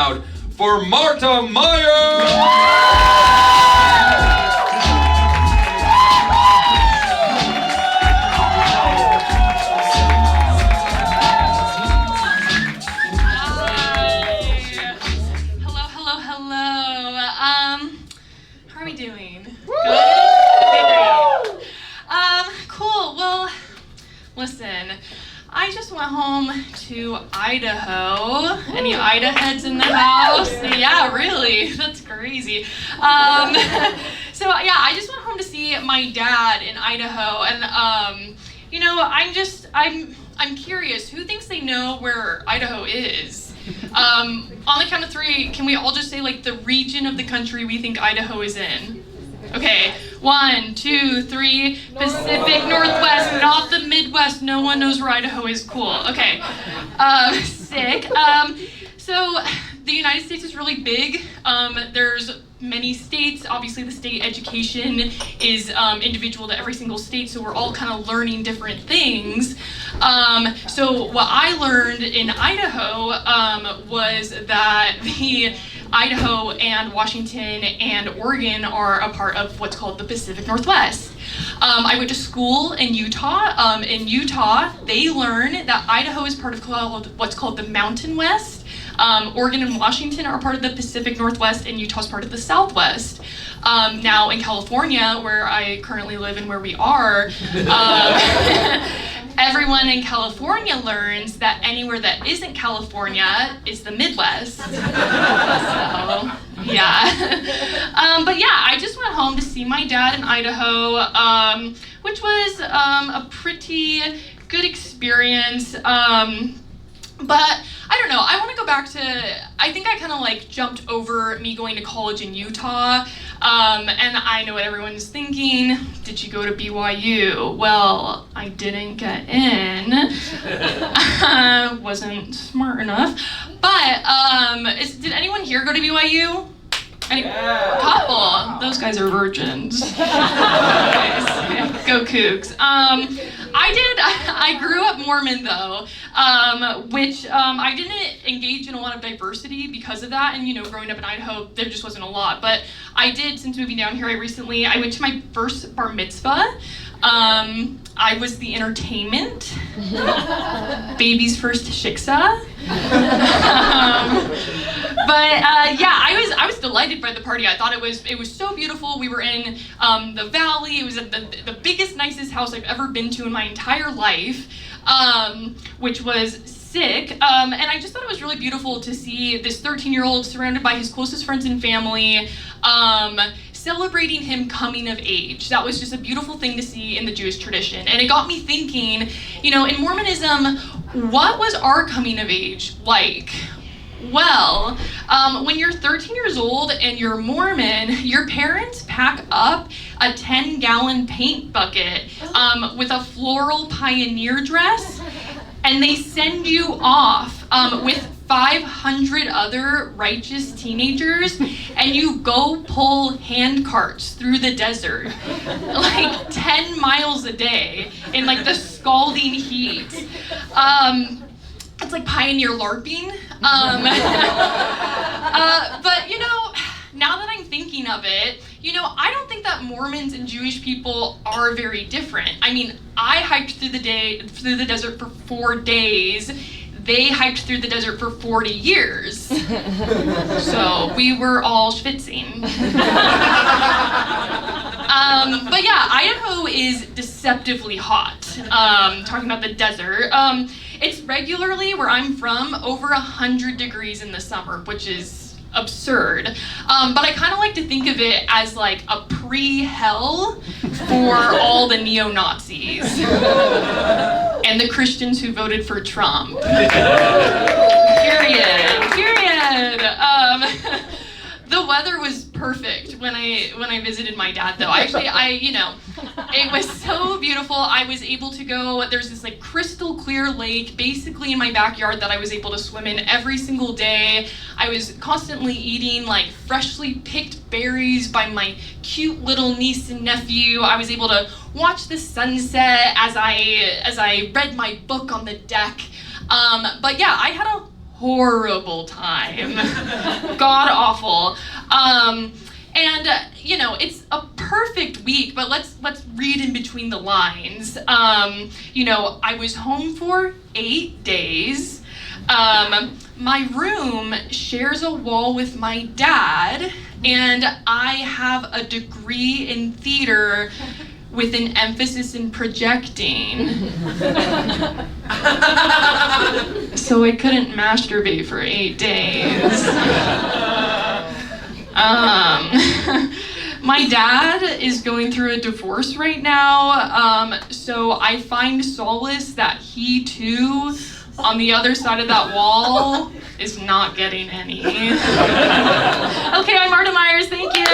Out for Marta Meyer! How are we doing? Good? Okay, great. Cool. Well, listen, I just went home to Idaho. Any Idaho heads in the house? Yeah, really? That's crazy. I just went home to see my dad in Idaho, and I'm curious. Who thinks they know where Idaho is? On the count of three, can we all just say like the region of the country we think Idaho is in? Okay, 1, 2, 3, Pacific Northwest, not the Midwest. No one knows where Idaho is. Cool. Okay, sick. So the United States is really big. There's many states. Obviously, the state education is individual to every single state, so we're all kind of learning different things. So what I learned in Idaho was that the Idaho and Washington and Oregon are a part of what's called the Pacific Northwest. I went to school in Utah. In Utah, they learn that Idaho is part of what's called the Mountain West. Oregon and Washington are part of the Pacific Northwest, and Utah's part of the Southwest. Now in California, where I currently live and where we are, everyone in California learns that anywhere that isn't California is the Midwest. So, yeah. But yeah, I just went home to see my dad in Idaho, which was a pretty good experience. But I don't know, I want to go back to, I think I kind of like jumped over me going to college in Utah, and I know what everyone's thinking. Did you go to BYU? Well, I didn't get in. Wasn't smart enough. But, did anyone here go to BYU? Couple. Those guys are virgins. Nice. Go Cougs. I grew up Mormon though, which I didn't engage in a lot of diversity because of that. And growing up in Idaho, there just wasn't a lot. But I did, since moving down here, I went to my first bar mitzvah. I was the entertainment, baby's first shiksa. I was delighted by the party. I thought it was so beautiful. We were in the valley. It was at the biggest, nicest house I've ever been to in my entire life, which was sick. And I just thought it was really beautiful to see this 13-year-old surrounded by his closest friends and family, celebrating him coming of age. That was just a beautiful thing to see in the Jewish tradition. And it got me thinking, in Mormonism, what was our coming of age like? Well, when you're 13 years old and you're Mormon, your parents pack up a 10-gallon paint bucket with a floral pioneer dress, and they send you off with 500 other righteous teenagers, and you go pull hand carts through the desert, like 10 miles a day in like the scalding heat. It's like pioneer LARPing. But now that I'm thinking of it, I don't think that Mormons and Jewish people are very different. I mean, I hiked through the desert for 4 days. They hiked through the desert for 40 years. So we were all schwitzing. But yeah, Idaho is deceptively hot. Talking about the desert. It's regularly, where I'm from, over 100 degrees in the summer, which is absurd. But I kind of like to think of it as like a pre-hell for all the neo-Nazis and the Christians who voted for Trump. Period. The weather was perfect when I visited my dad though. It was so beautiful. I was able to go, there's this like crystal clear lake basically in my backyard that I was able to swim in every single day. I was constantly eating like freshly picked berries by my cute little niece and nephew. I was able to watch the sunset as I read my book on the deck. But yeah, I had a horrible time. God awful. It's a perfect week, but let's read in between the lines. I was home for 8 days. My room shares a wall with my dad, and I have a degree in theater with an emphasis in projecting. So I couldn't masturbate for 8 days. My dad is going through a divorce right now, so I find solace that he too, on the other side of that wall, is not getting any. Okay, I'm Marta Myers, thank you.